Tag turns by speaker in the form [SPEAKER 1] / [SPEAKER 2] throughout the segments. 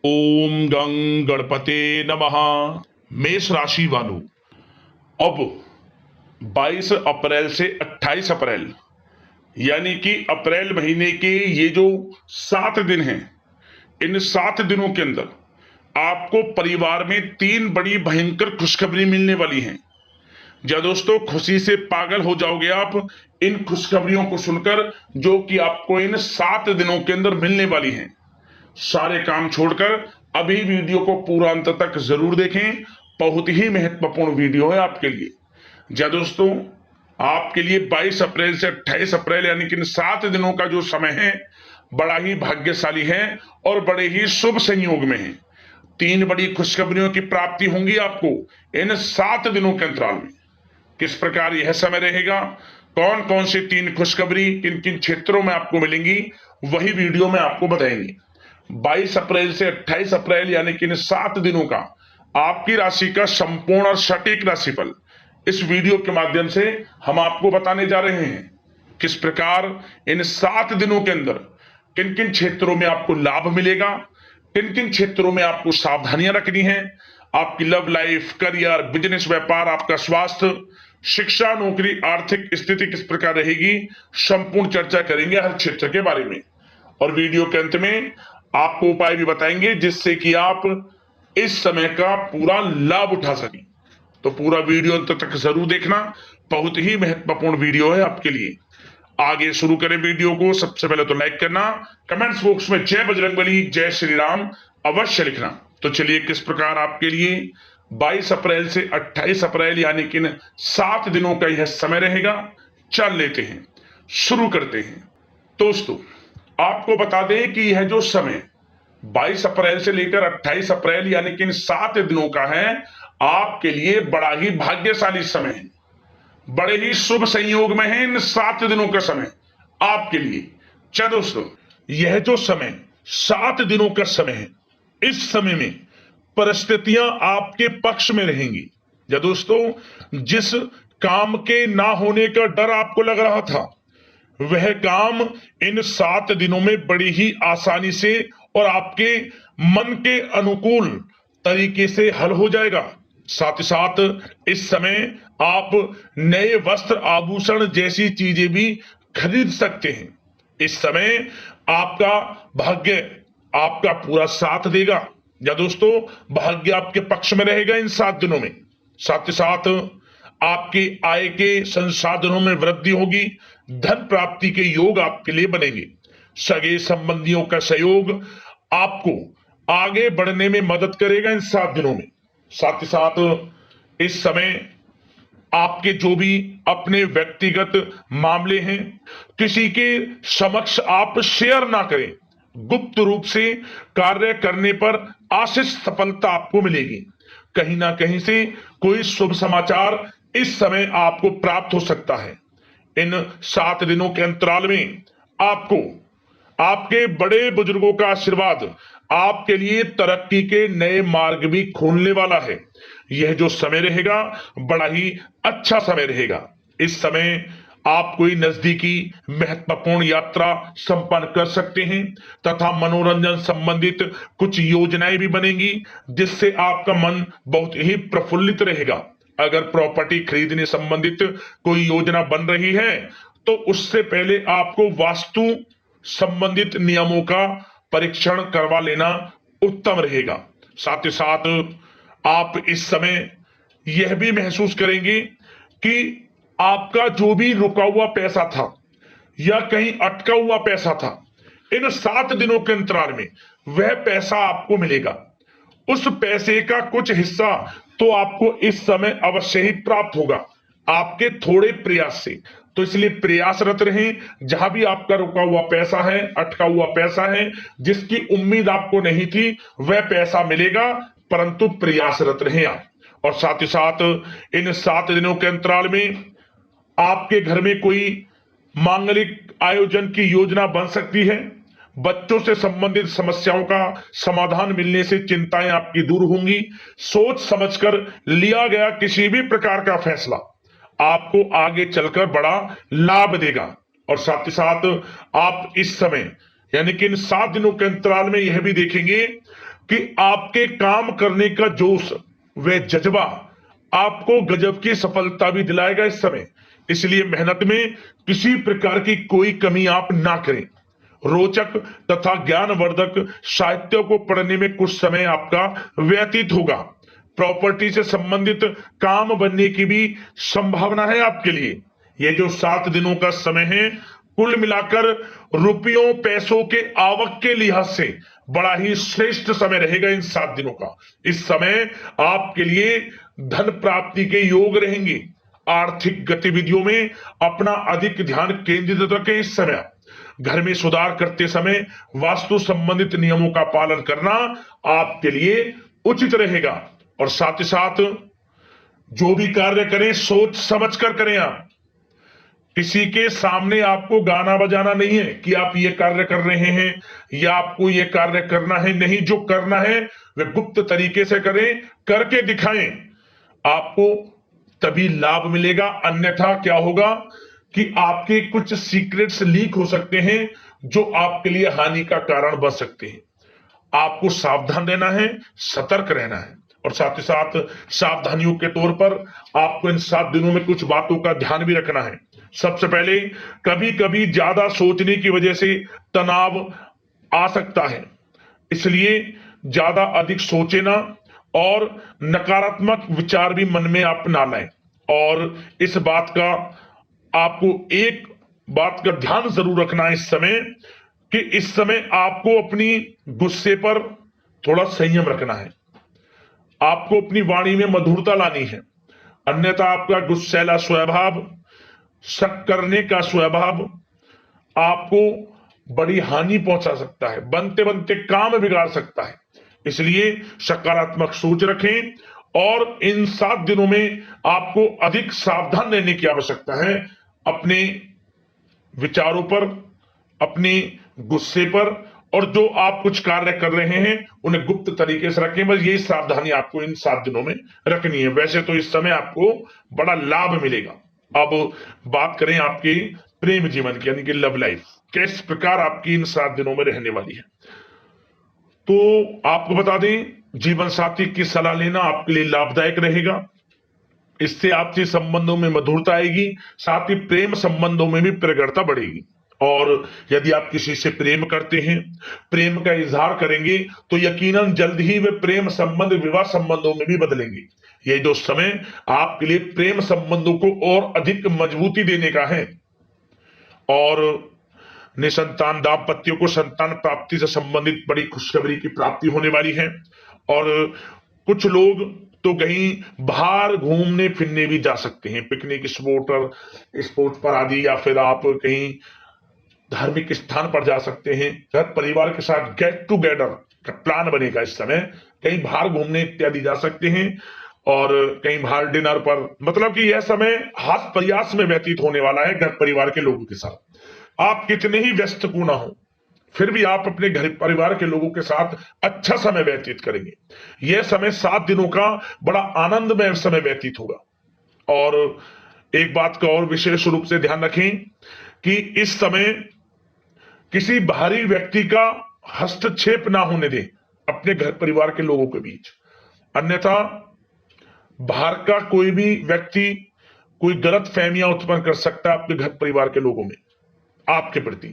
[SPEAKER 1] ओम गं गणपते नमः। मेष राशि वालों, अब 22 अप्रैल से 28 अप्रैल यानी कि अप्रैल महीने के ये जो 7 दिन हैं, इन 7 दिनों के अंदर आपको परिवार में 3 बड़ी भयंकर खुशखबरी मिलने वाली हैं। या दोस्तों, खुशी से पागल हो जाओगे आप इन खुशखबरियों को सुनकर, जो कि आपको इन 7 दिनों के अंदर मिलने वाली हैं। सारे काम छोड़कर अभी वीडियो को पूरा अंत तक जरूर देखें, बहुत ही महत्वपूर्ण वीडियो है आपके लिए। जी दोस्तों, आपके लिए 22 अप्रैल से 28 अप्रैल यानी कि इन 7 दिनों का जो समय है, बड़ा ही भाग्यशाली है और बड़े ही शुभ संयोग में है। 3 बड़ी खुशखबरियों की प्राप्ति होंगी आपको इन 7 दिनों के अंतराल में। किस प्रकार यह समय रहेगा, कौन कौन सी 3 खुशखबरी किन किन क्षेत्रों में आपको मिलेंगी, वही वीडियो में आपको बताएंगे। 22 अप्रैल से 28 अप्रैल यानी कि इन 7 दिनों का आपकी राशि का संपूर्ण और सटीक राशिफल इस वीडियो के माध्यम से हम आपको बताने जा रहे हैं। किस प्रकार इन 7 दिनों के अंदर किन किन क्षेत्रों में आपको लाभ मिलेगा, किन किन क्षेत्रों में आपको सावधानियां रखनी है, आपकी लव लाइफ, करियर, बिजनेस, व्यापार, आपका स्वास्थ्य, शिक्षा, नौकरी, आर्थिक स्थिति किस प्रकार रहेगी, संपूर्ण चर्चा करेंगे हर क्षेत्र के बारे में। और वीडियो के अंत में आपको उपाय भी बताएंगे जिससे कि आप इस समय का पूरा लाभ उठा सकें। तो पूरा वीडियो अंत तक जरूर देखना, बहुत ही महत्वपूर्ण वीडियो है आपके लिए। आगे शुरू करें वीडियो को। सबसे पहले तो लाइक करना, कमेंट्स बॉक्स में जय बजरंगबली, जय श्री राम अवश्य लिखना। तो चलिए, किस प्रकार आपके लिए 22 अप्रैल से 28 अप्रैल यानी कि 7 दिनों का यह समय रहेगा, चल लेते हैं, शुरू करते हैं। दोस्तों, आपको बता दें कि यह जो समय 22 अप्रैल से लेकर 28 अप्रैल यानी कि इन 7 दिनों का है, आपके लिए बड़ा ही भाग्यशाली समय है, बड़े ही शुभ संयोग में है इन 7 दिनों का समय आपके लिए। क्या दोस्तों, यह जो समय 7 दिनों का समय है, इस समय में परिस्थितियां आपके पक्ष में रहेंगी। या दोस्तों, जिस काम के ना होने का डर आपको लग रहा था, वह काम इन 7 दिनों में बड़ी ही आसानी से और आपके मन के अनुकूल तरीके से हल हो जाएगा। साथ ही साथ इस समय आप नए वस्त्र, आभूषण जैसी चीजें भी खरीद सकते हैं। इस समय आपका भाग्य आपका पूरा साथ देगा। या दोस्तों, भाग्य आपके पक्ष में रहेगा इन 7 दिनों में। साथ ही साथ आपकी आय के संसाधनों में वृद्धि होगी, धन प्राप्ति के योग आपके लिए बनेंगे। सगे संबंधियों का सहयोग आपको आगे बढ़ने में मदद करेगा इन 7 दिनों में। साथ ही साथ इस समय आपके जो भी अपने व्यक्तिगत मामले हैं, किसी के समक्ष आप शेयर ना करें। गुप्त रूप से कार्य करने पर आशीष सफलता आपको मिलेगी। कहीं ना कहीं से कोई शुभ समाचार इस समय आपको प्राप्त हो सकता है। इन 7 दिनों के अंतराल में आपको आपके बड़े बुजुर्गों का आशीर्वाद आपके लिए तरक्की के नए मार्ग भी खोलने वाला है। यह जो समय रहेगा, बड़ा ही अच्छा समय रहेगा। इस समय आप कोई नजदीकी महत्वपूर्ण यात्रा संपन्न कर सकते हैं तथा मनोरंजन संबंधित कुछ योजनाएं भी बनेंगी, जिससे आपका मन बहुत ही प्रफुल्लित रहेगा। अगर प्रॉपर्टी खरीदने संबंधित कोई योजना बन रही है, तो उससे पहले आपको वास्तु संबंधित नियमों का परीक्षण करवा लेना उत्तम रहेगा। साथ ही साथ आप इस समय यह भी महसूस करेंगे कि आपका जो भी रुका हुआ पैसा था या कहीं अटका हुआ पैसा था, इन 7 दिनों के अंतराल में वह पैसा आपको मिलेगा। उस पैसे का कुछ हिस्सा तो आपको इस समय अवश्य ही प्राप्त होगा, आपके थोड़े प्रयास से। तो इसलिए प्रयासरत रहें। जहां भी आपका रुका हुआ पैसा है, अटका हुआ पैसा है, जिसकी उम्मीद आपको नहीं थी, वह पैसा मिलेगा, परंतु प्रयासरत रहें आप। और साथ ही साथ इन 7 दिनों के अंतराल में आपके घर में कोई मांगलिक आयोजन की योजना बन सकती है। बच्चों से संबंधित समस्याओं का समाधान मिलने से चिंताएं आपकी दूर होंगी। सोच समझकर लिया गया किसी भी प्रकार का फैसला आपको आगे चलकर बड़ा लाभ देगा। और साथ ही साथ आप इस समय यानी कि इन 7 दिनों के अंतराल में यह भी देखेंगे कि आपके काम करने का जोश व जज्बा आपको गजब की सफलता भी दिलाएगा इस समय। इसलिए मेहनत में किसी प्रकार की कोई कमी आप ना करें। रोचक तथा ज्ञानवर्धक साहित्य को पढ़ने में कुछ समय आपका व्यतीत होगा। प्रॉपर्टी से संबंधित काम बनने की भी संभावना है आपके लिए। ये जो 7 दिनों का समय है, कुल मिलाकर रुपयों पैसों के आवक के लिहाज से बड़ा ही श्रेष्ठ समय रहेगा इन 7 दिनों का। इस समय आपके लिए धन प्राप्ति के योग रहेंगे। आर्थिक गतिविधियों में अपना अधिक ध्यान केंद्रित रखें। इस समय घर में सुधार करते समय वास्तु संबंधित नियमों का पालन करना आपके लिए उचित रहेगा। और साथ ही साथ जो भी कार्य करें सोच समझ कर करें। आप किसी के सामने आपको गाना बजाना नहीं है कि आप ये कार्य कर रहे हैं या आपको ये कार्य करना है। नहीं, जो करना है वह गुप्त तरीके से करें, करके दिखाएं। आपको तभी लाभ मिलेगा, अन्यथा क्या होगा कि आपके कुछ सीक्रेट्स लीक हो सकते हैं जो आपके लिए हानि का कारण बन सकते हैं। आपको सावधान रहना है, सतर्क रहना है। और साथ ही साथ सावधानियों के तौर पर आपको इन 7 दिनों में कुछ बातों का ध्यान भी रखना है। सबसे पहले, कभी कभी ज्यादा सोचने की वजह से तनाव आ सकता है, इसलिए ज्यादा अधिक सोचे ना और नकारात्मक विचार भी मन में आप ना लाएं। और इस बात का आपको एक बात का ध्यान जरूर रखना है इस समय, कि इस समय आपको अपनी गुस्से पर थोड़ा संयम रखना है। आपको अपनी वाणी में मधुरता लानी है, अन्यथा आपका गुस्सैला स्वभाव, शक करने का स्वभाव आपको बड़ी हानि पहुंचा सकता है, बनते बनते काम बिगाड़ सकता है। इसलिए सकारात्मक सोच रखें और इन 7 दिनों में आपको अधिक सावधान रहने की आवश्यकता है। अपने विचारों पर, अपने गुस्से पर, और जो आप कुछ कार्य कर रहे हैं उन्हें गुप्त तरीके से रखें। बस यही सावधानी आपको इन 7 दिनों में रखनी है। वैसे तो इस समय आपको बड़ा लाभ मिलेगा। अब बात करें आपके प्रेम जीवन की, यानी कि लव लाइफ किस प्रकार आपकी इन 7 दिनों में रहने वाली है। तो आपको बता दें, जीवन साथी की सलाह लेना आपके लिए लाभदायक रहेगा। इससे आपसी संबंधों में मधुरता आएगी, साथ ही प्रेम संबंधों में भी प्रगाढ़ता बढ़ेगी। और यदि आप किसी से प्रेम करते हैं, प्रेम का इजहार करेंगे, तो यकीनन जल्द ही वे प्रेम संबंध विवाह संबंधों में भी बदलेंगे। ये जो समय आपके लिए प्रेम संबंधों को और अधिक मजबूती देने का है। और निसंतान दाम्पत्यों को संतान प्राप्ति से संबंधित बड़ी खुशखबरी की प्राप्ति होने वाली है। और कुछ लोग तो कहीं बाहर घूमने फिरने भी जा सकते हैं, पिकनिक स्पॉट पर आदि, या फिर आप कहीं धार्मिक स्थान पर जा सकते हैं। घर परिवार के साथ गेट टुगेदर का प्लान बनेगा इस समय। कहीं बाहर घूमने इत्यादि जा सकते हैं और कहीं बाहर डिनर पर, मतलब कि यह समय हास प्रयास में व्यतीत होने वाला है घर परिवार के लोगों के साथ। आप कितने ही व्यस्त क्यों ना हो, फिर भी आप अपने घर परिवार के लोगों के साथ अच्छा समय व्यतीत करेंगे। यह समय 7 दिनों का बड़ा आनंदमय समय व्यतीत होगा। और एक बात का और विशेष रूप से ध्यान रखें कि इस समय किसी बाहरी व्यक्ति का हस्तक्षेप ना होने दें अपने घर परिवार के लोगों के बीच, अन्यथा बाहर का कोई भी व्यक्ति कोई गलत फहमियां उत्पन्न कर सकता है आपके घर परिवार के लोगों में आपके प्रति।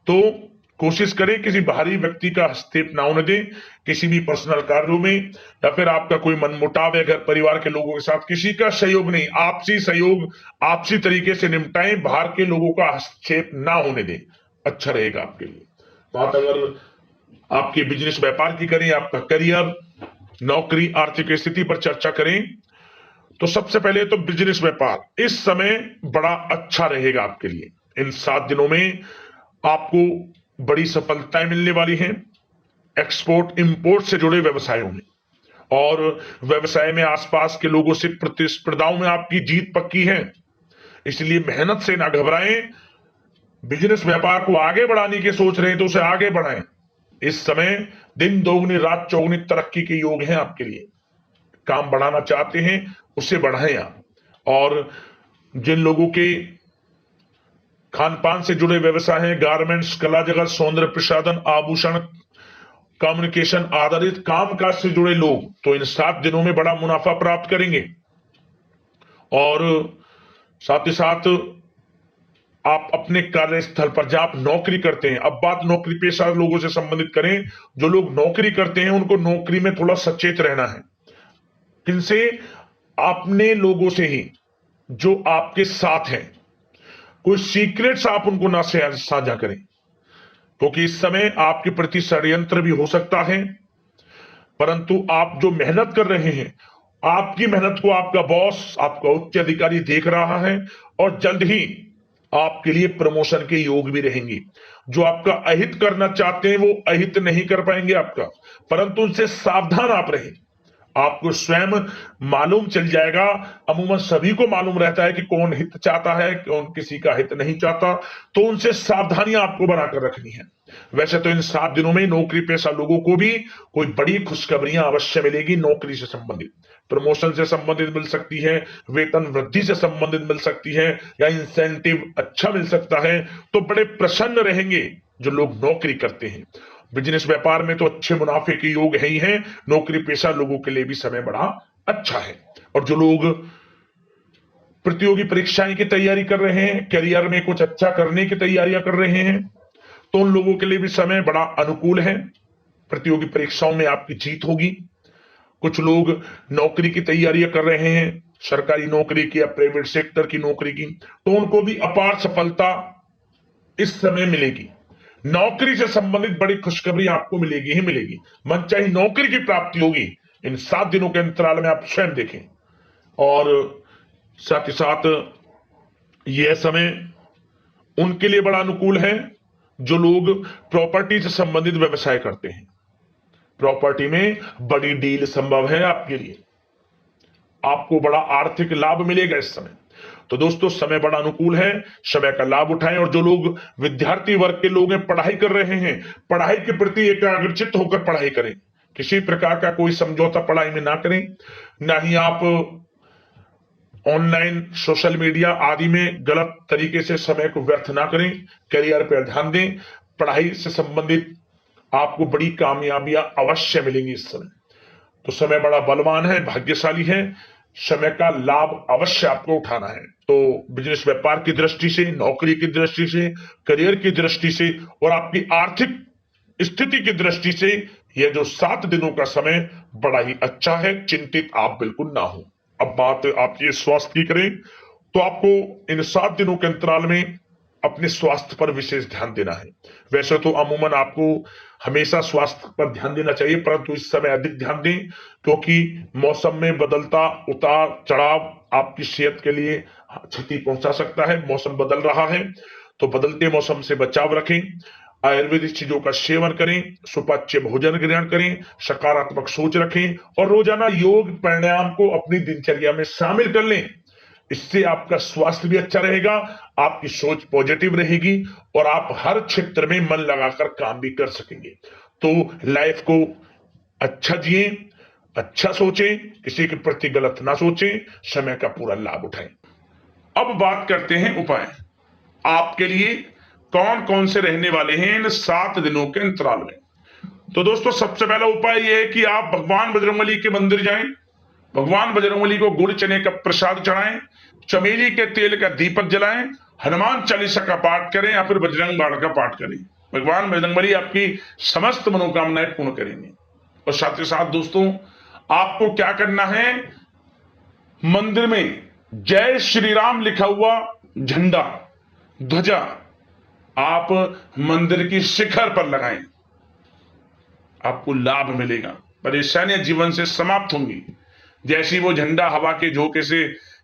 [SPEAKER 1] तो कोशिश करें किसी बाहरी व्यक्ति का हस्तक्षेप ना होने दें किसी भी पर्सनल कार्यों में, या फिर आपका कोई मनमुटाव है घर परिवार के लोगों के साथ, किसी का सहयोग नहीं, आपसी सहयोग आपसी तरीके से निपटाएं, बाहर के लोगों का हस्तक्षेप ना होने दें, अच्छा रहेगा आपके लिए। बात अगर आपके बिजनेस व्यापार की करें, आपका करियर, नौकरी, आर्थिक स्थिति पर चर्चा करें, तो सबसे पहले तो बिजनेस व्यापार इस समय बड़ा अच्छा रहेगा आपके लिए। इन 7 दिनों में आपको बड़ी सफलताएं मिलने वाली हैं एक्सपोर्ट इंपोर्ट से जुड़े व्यवसायों में, और व्यवसाय में आसपास के लोगों से प्रतिस्पर्धाओं में आपकी जीत पक्की है। इसलिए मेहनत से ना घबराएं। बिजनेस व्यापार को आगे बढ़ाने की सोच रहे हैं तो उसे आगे बढ़ाएं। इस समय दिन दोगुनी रात चौगुनी तरक्की के योग हैं आपके लिए। काम बढ़ाना चाहते हैं उसे बढ़ाएं आप। और जिन लोगों के खान पान से जुड़े व्यवसाय हैं, गारमेंट्स, कला जगत, सौंदर्य प्रसाधन, आभूषण कम्युनिकेशन आधारित कामकाज से जुड़े लोग तो इन 7 दिनों में बड़ा मुनाफा प्राप्त करेंगे। और साथ ही साथ आप अपने कार्यस्थल पर जहां आप नौकरी करते हैं, अब बात नौकरी पेशा लोगों से संबंधित करें, जो लोग नौकरी करते हैं उनको नौकरी में थोड़ा सचेत रहना है। किनसे? अपने लोगों से ही जो आपके साथ हैं। कोई सीक्रेट्स आप उनको ना साझा करें, क्योंकि इस समय आपके प्रति षड्यंत्र भी हो सकता है। परंतु आप जो मेहनत कर रहे हैं, आपकी मेहनत को आपका बॉस, आपका उच्च अधिकारी देख रहा है और जल्द ही आपके लिए प्रमोशन के योग भी रहेंगे। जो आपका अहित करना चाहते हैं वो अहित नहीं कर पाएंगे आपका, परंतु उनसे सावधान आप रहें। आपको स्वयं मालूम चल जाएगा, अमूमन सभी को मालूम रहता है कि कौन हित चाहता है, कौन किसी का हित नहीं चाहता, तो उनसे सावधानियां आपको बनाकर रखनी है। वैसे तो इन 7 दिनों में नौकरी पेशा लोगों को भी कोई बड़ी खुशखबरियां अवश्य मिलेगी। नौकरी से संबंधित, प्रमोशन से संबंधित मिल सकती है, वेतन वृद्धि से संबंधित मिल सकती है, या इंसेंटिव अच्छा मिल सकता है। तो बड़े प्रसन्न रहेंगे जो लोग नौकरी करते हैं। बिजनेस व्यापार में तो अच्छे मुनाफे के योग है ही है। नौकरी पेशा लोगों के लिए भी समय बड़ा अच्छा है। और जो लोग प्रतियोगी परीक्षाएं की तैयारी कर रहे हैं, करियर में कुछ अच्छा करने की तैयारियां कर रहे हैं, तो उन लोगों के लिए भी समय बड़ा अनुकूल है। प्रतियोगी परीक्षाओं में आपकी जीत होगी। कुछ लोग नौकरी की तैयारियां कर रहे हैं, सरकारी नौकरी की या प्राइवेट सेक्टर की नौकरी की, तो उनको भी अपार सफलता इस समय मिलेगी। नौकरी से संबंधित बड़ी खुशखबरी आपको मिलेगी ही मिलेगी। मनचाही नौकरी की प्राप्ति होगी इन 7 दिनों के अंतराल में, आप स्वयं देखें। और साथ ही साथ यह समय उनके लिए बड़ा अनुकूल है जो लोग प्रॉपर्टी से संबंधित व्यवसाय करते हैं। प्रॉपर्टी में बड़ी डील संभव है आपके लिए, आपको बड़ा आर्थिक लाभ मिलेगा इस समय। तो दोस्तों, समय बड़ा अनुकूल है, समय का लाभ उठाएं। और जो लोग विद्यार्थी वर्ग के लोग हैं, पढ़ाई कर रहे हैं, पढ़ाई के प्रति एकाग्रचित्त होकर पढ़ाई करें। किसी प्रकार का कोई समझौता पढ़ाई में ना करें, ना ही आप ऑनलाइन सोशल मीडिया आदि में गलत तरीके से समय को व्यर्थ ना करें। करियर पर ध्यान दें। पढ़ाई से संबंधित आपको बड़ी कामयाबियां अवश्य मिलेंगी इस समय। तो समय बड़ा बलवान है, भाग्यशाली है। समय का लाभ अवश्य आपको उठाना है। तो बिजनेस व्यापार की दृष्टि से, नौकरी की दृष्टि से, करियर की दृष्टि से और आपकी आर्थिक स्थिति की दृष्टि से यह जो 7 दिनों का समय बड़ा ही अच्छा है। चिंतित आप बिल्कुल ना हो। अब बात आपकी स्वास्थ्य की करें तो आपको इन 7 दिनों के अंतराल में अपने स्वास्थ्य पर विशेष ध्यान देना है। वैसे तो अमूमन आपको हमेशा स्वास्थ्य पर ध्यान देना चाहिए, परंतु इस समय अधिक ध्यान दें, क्योंकि मौसम में बदलता उतार चढ़ाव आपकी सेहत के लिए क्षति पहुंचा सकता है। मौसम बदल रहा है, तो बदलते मौसम से बचाव रखें। आयुर्वेदिक चीजों का सेवन करें, सुपाच्य भोजन ग्रहण करें, सकारात्मक सोच रखें और रोजाना योग प्राणायाम को अपनी दिनचर्या में शामिल कर लें। इससे आपका स्वास्थ्य भी अच्छा रहेगा, आपकी सोच पॉजिटिव रहेगी और आप हर क्षेत्र में मन लगाकर काम भी कर सकेंगे। तो लाइफ को अच्छा जिए, अच्छा सोचें, किसी के प्रति गलत ना सोचें, समय का पूरा लाभ उठाएं। अब बात करते हैं उपाय। आपके लिए कौन कौन से रहने वाले हैं इन 7 दिनों के अंतराल में। तो दोस्तों, सबसे पहला उपाय यह है कि आप भगवान बजरंगबली के मंदिर जाएं, भगवान बजरंगबली को गुड़ चने का प्रसाद चढ़ाएं, चमेली के तेल का दीपक जलाएं, हनुमान चालीसा का पाठ करें या फिर बजरंग बाण का पाठ करें। भगवान बजरंगबली आपकी समस्त मनोकामनाएं पूर्ण करेंगे। और साथ ही साथ दोस्तों, आपको क्या करना है, मंदिर में जय श्री राम लिखा हुआ झंडा, ध्वजा आप मंदिर की शिखर पर लगाएं। आपको लाभ मिलेगा, परेशानियां जीवन से समाप्त होंगी। जैसी वो झंडा हवा के झोंके से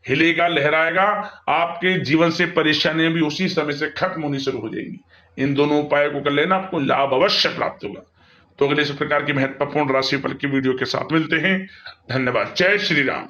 [SPEAKER 1] हिलेगा, लहराएगा, आपके जीवन से परेशानियां भी उसी समय से खत्म होनी शुरू हो जाएंगी। इन दोनों उपायों को कर लेना, आपको लाभ अवश्य प्राप्त होगा। तो अगले इस प्रकार की महत्वपूर्ण राशिफल की वीडियो के साथ मिलते हैं। धन्यवाद। जय श्री राम।